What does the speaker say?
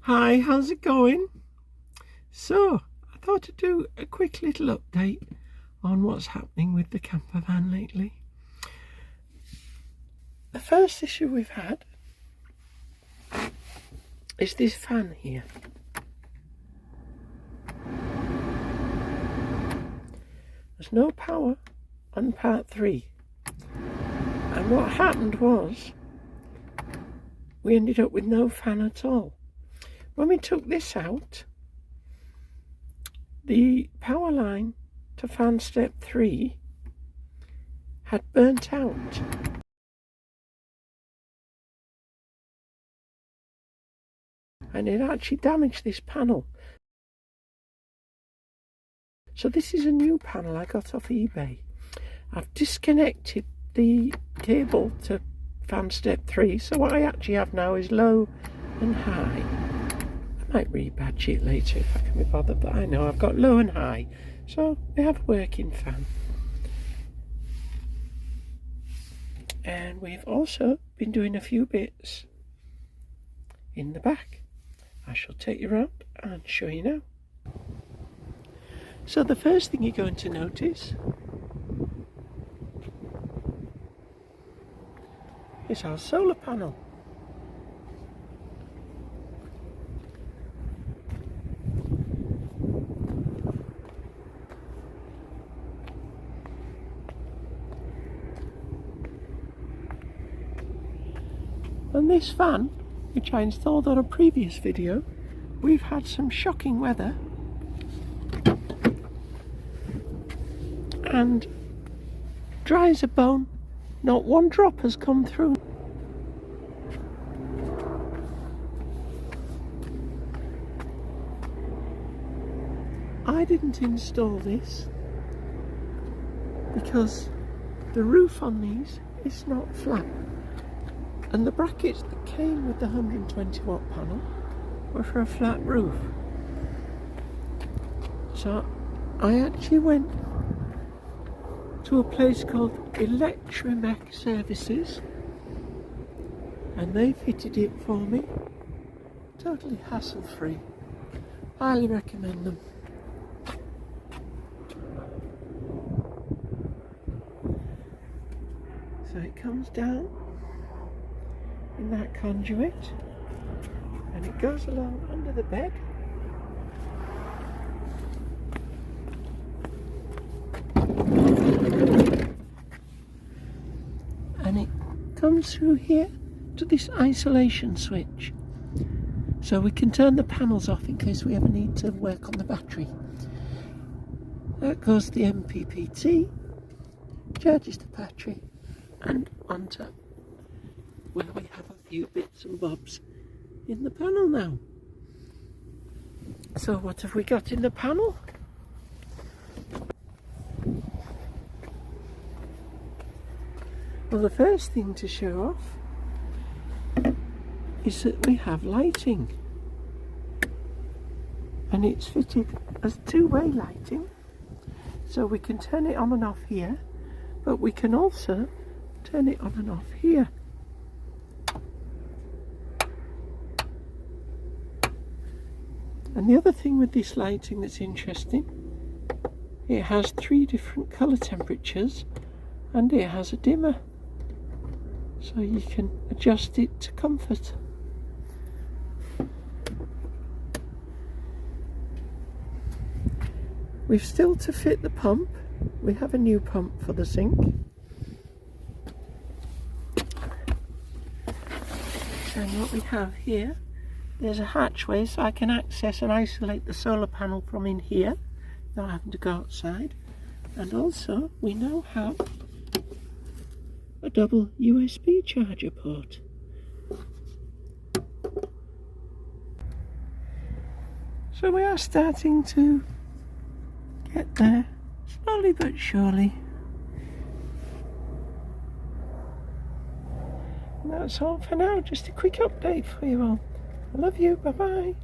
Hi, how's it going? So, I thought I'd do a quick little update on what's happening with the camper van lately. The first issue we've had is this fan here. There's no power on part 3. And what happened was, we ended up with no fan at all. When we took this out, the power line to fan step 3 had burnt out. And it actually damaged this panel. So this is a new panel I got off eBay. I've disconnected the cable to fan step 3, so what I actually have now is low and high. I might rebadge it later if I can be bothered, but I know I've got low and high, so we have a working fan. And we've also been doing a few bits in the back. I shall take you around and show you now. So the first thing you're going to notice is our solar panel. And this fan, which I installed on a previous video, we've had some shocking weather and dry as a bone, not one drop has come through. I didn't install this because the roof on these is not flat. And the brackets that came with the 120 watt panel were for a flat roof. So I actually went to a place called Electromech Services and they fitted it for me. Totally hassle free. Highly recommend them. So it comes down in that conduit and it goes along under the bed and it comes through here to this isolation switch, so we can turn the panels off in case we ever need to work on the battery. That goes the MPPT, charges the battery, and onto where we have a few bits and bobs in the panel now. So what have we got in the panel? Well, the first thing to show off is that we have lighting, and it's fitted as two-way lighting, so we can turn it on and off here, but we can also turn it on and off here. And the other thing with this lighting that's interesting, it has 3 different colour temperatures and it has a dimmer, so you can adjust it to comfort. We've still to fit the pump. We have a new pump for the sink. And what we have here, there's a hatchway so I can access and isolate the solar panel from in here, not having to go outside. And also we now have a double USB charger port. So we are starting to get there, slowly but surely. And that's all for now, just a quick update for you all. I love you, bye bye.